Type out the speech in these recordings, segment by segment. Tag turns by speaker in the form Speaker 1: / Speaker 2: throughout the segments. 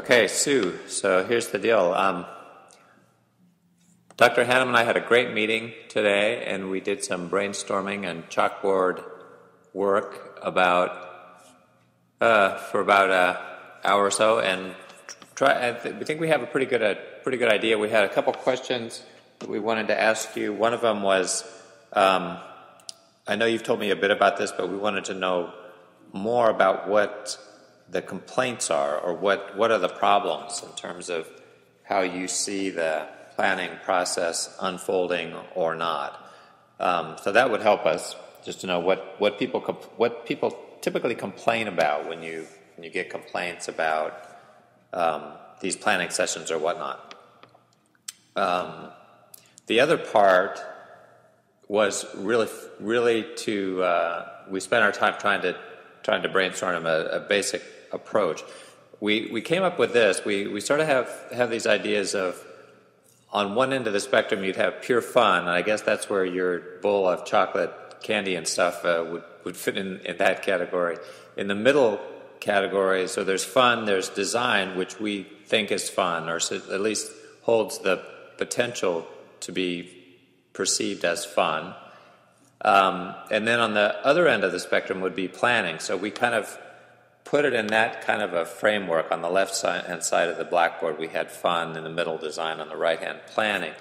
Speaker 1: Okay, Sue, so here's the deal. Dr. Hannum and I had a great meeting today, and we did some brainstorming and chalkboard work for about an hour or so, and we think we have a pretty good idea. We had a couple questions that we wanted to ask you. One of them was, I know you've told me a bit about this, but we wanted to know more about what the complaints are, or what are the problems in terms of how you see the planning process unfolding or not. So that would help us just to know what people typically complain about when you get complaints about these planning sessions or whatnot. The other part was really to we spent our time trying to brainstorm a basic approach. We came up with this. We sort of have these ideas of, on one end of the spectrum you'd have pure fun, and I guess that's where your bowl of chocolate candy and stuff would fit in that category. In the middle category, so there's fun, there's design, which we think is fun, or at least holds the potential to be perceived as fun. And then on the other end of the spectrum would be planning. So we kind of put it in that kind of a framework. On the left-hand side of the blackboard, we had fun; in the middle, design; on the right-hand, planning.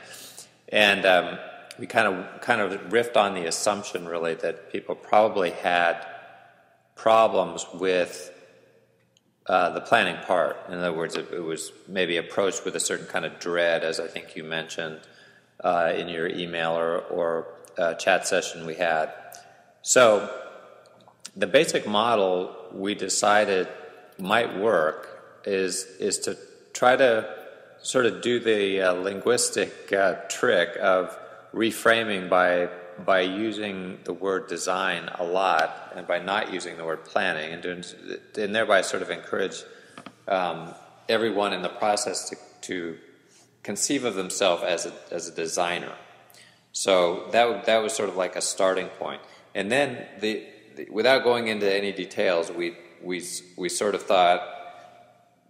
Speaker 1: And we kind of riffed on the assumption, really, that people probably had problems with the planning part. In other words, it was maybe approached with a certain kind of dread, as I think you mentioned in your email or chat session we had. So the basic model we decided might work is to try to sort of do the linguistic trick of reframing by using the word design a lot and by not using the word planning, and thereby sort of encourage everyone in the process to conceive of themselves as a designer. So that was sort of like a starting point. And then without going into any details, we sort of thought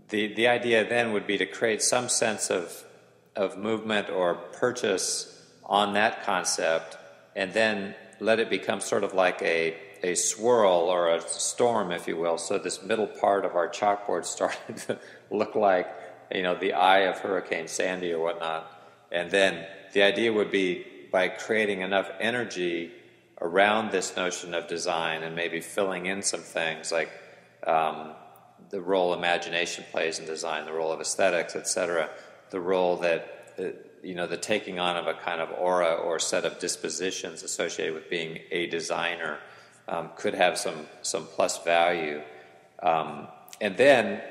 Speaker 1: the idea then would be to create some sense of movement or purchase on that concept, and then let it become sort of like a swirl or a storm, if you will. So this middle part of our chalkboard started to look like, the eye of Hurricane Sandy or whatnot. And then the idea would be, by creating enough energy around this notion of design and maybe filling in some things like the role imagination plays in design, the role of aesthetics, etc., the role that the taking on of a kind of aura or set of dispositions associated with being a designer could have some plus value. And then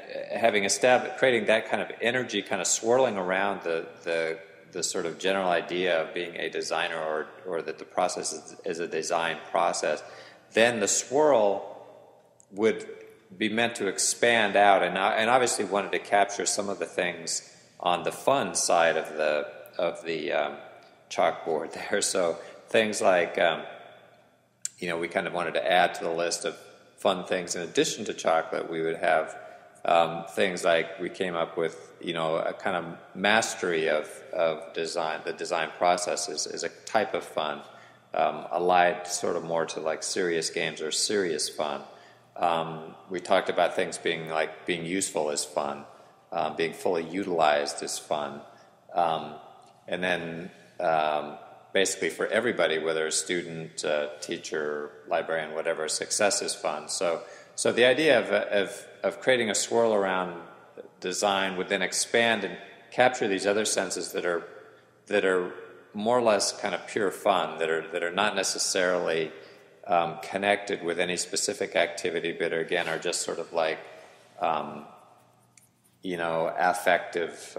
Speaker 1: creating that kind of energy kind of swirling around the sort of general idea of being a designer, or that the process is a design process, then the swirl would be meant to expand out, and obviously wanted to capture some of the things on the fun side of the chalkboard there. So things like we kind of wanted to add to the list of fun things. In addition to chocolate, we would have things like, we came up with a kind of mastery of design. The design process is a type of fun, allied sort of more to like serious games or serious fun. We talked about things being useful is fun, being fully utilized is fun, and then basically for everybody, whether a student, teacher, librarian, whatever, success is fun. So the idea of creating a swirl around design would then expand and capture these other senses that are more or less kind of pure fun, that are not necessarily connected with any specific activity, but again are just sort of like affective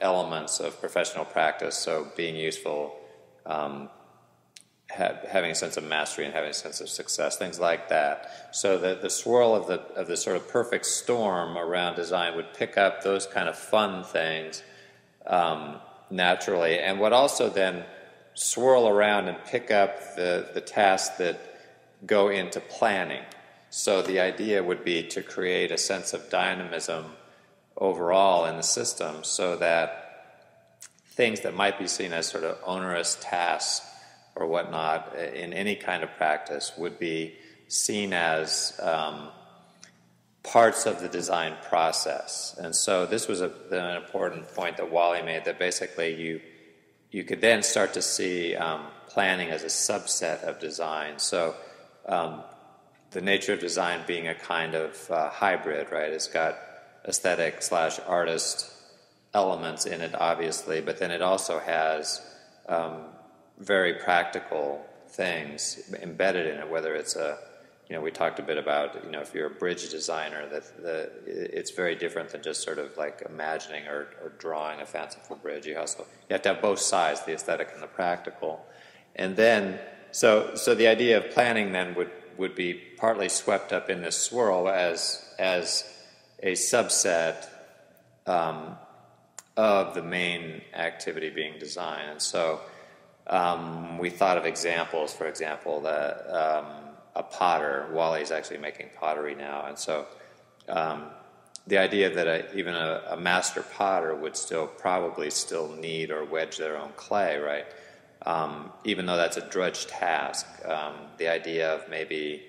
Speaker 1: elements of professional practice. So being useful, having a sense of mastery and having a sense of success, things like that. So the swirl of the sort of perfect storm around design would pick up those kind of fun things naturally, and would also then swirl around and pick up the tasks that go into planning. So the idea would be to create a sense of dynamism overall in the system, so that things that might be seen as sort of onerous tasks or whatnot in any kind of practice would be seen as parts of the design process. And so this was an important point that Wally made, that basically you could then start to see planning as a subset of design. So the nature of design being a kind of hybrid, right? It's got aesthetic/artist elements in it, obviously, but then it also has very practical things embedded in it, whether it's we talked a bit about, if you're a bridge designer, it's very different than just sort of like imagining or drawing a fanciful bridge. You have to have both sides, the aesthetic and the practical. And then, so the idea of planning then would be partly swept up in this swirl as a subset of the main activity being design. And so we thought of examples, for example, that a potter, Wally's actually making pottery now, and so the idea that even a master potter would probably still knead or wedge their own clay, right? Even though that's a drudge task, the idea of maybe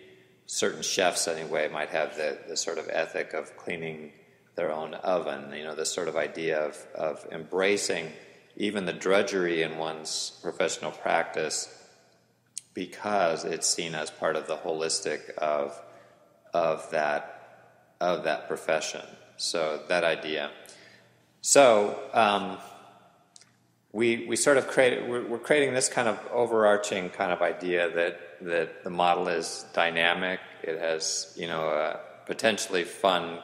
Speaker 1: certain chefs anyway might have the sort of ethic of cleaning their own oven, this sort of idea of embracing even the drudgery in one's professional practice, because it's seen as part of the holistic of that profession. So that idea. So we sort of we're creating this kind of overarching kind of idea that the model is dynamic. It has potentially fun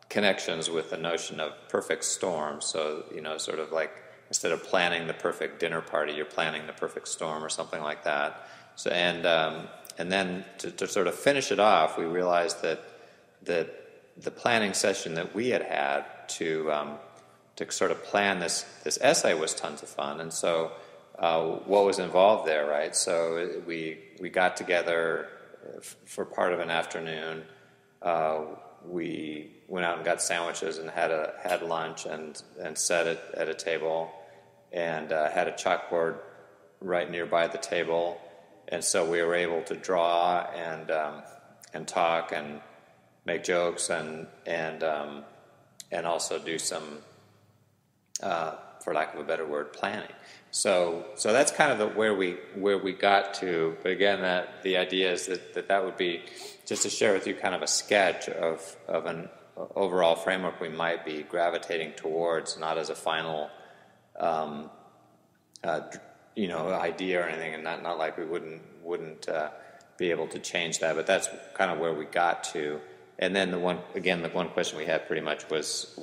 Speaker 1: connections with the notion of perfect storm. So sort of like, instead of planning the perfect dinner party, you're planning the perfect storm or something like that. So and then to sort of finish it off, we realized that the planning session that we had to sort of plan this essay was tons of fun. And so what was involved there, right? So we got together for part of an afternoon. We went out and got sandwiches and had lunch and sat at a table and had a chalkboard right nearby the table, and so we were able to draw and talk and make jokes and also do some, for lack of a better word, planning. So that's kind of where we got to. But again, the idea is that would be just to share with you kind of a sketch of an overall framework we might be gravitating towards, not as a final idea or anything, and not like we wouldn't be able to change that. But that's kind of where we got to. And then the one question we had pretty much was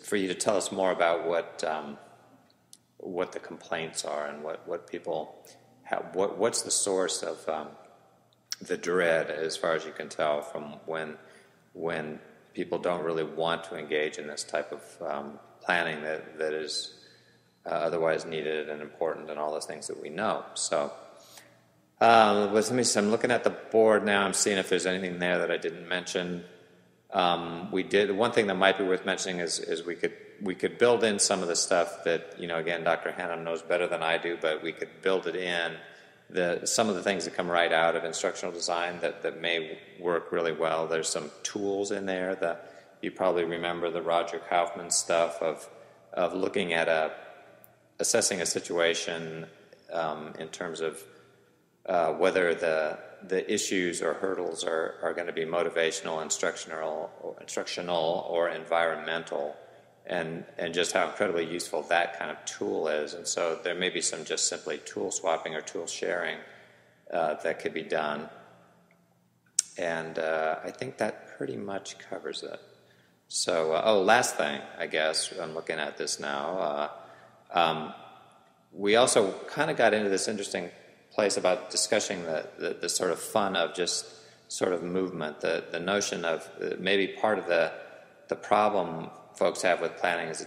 Speaker 1: for you to tell us more about what the complaints are and what people have, what's the source of the dread, as far as you can tell, from when people don't really want to engage in this type of planning that is otherwise needed and important and all those things that we know. So let me see. I'm looking at the board now. I'm seeing if there's anything there that I didn't mention. One thing that might be worth mentioning is we could build in some of the stuff that, again, Dr. Hannum knows better than I do, but we could build it in, some of the things that come right out of instructional design that may work really well. There's some tools in there that you probably remember, the Roger Kaufman stuff of looking at assessing a situation in terms of whether the issues or hurdles are going to be motivational, instructional, or environmental, and just how incredibly useful that kind of tool is. And so there may be some just simply tool swapping or tool sharing that could be done. And I think that pretty much covers it. So, last thing, I guess, I'm looking at this now. We also kind of got into this interesting place about discussing the sort of fun of just sort of movement, the notion of maybe part of the problem folks have with planning is the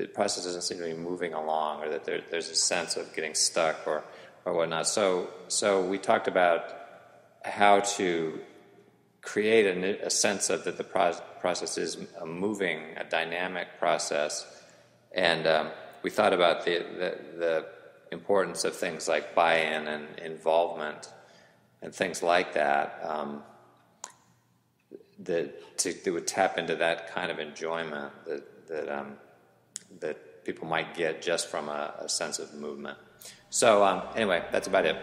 Speaker 1: process doesn't seem to be moving along, or that there's a sense of getting stuck or whatnot. So we talked about how to create a sense of that the process is a moving, a dynamic process, and we thought about the importance of things like buy-in and involvement and things like that. That would tap into that kind of enjoyment that people might get just from a sense of movement. So anyway, that's about it.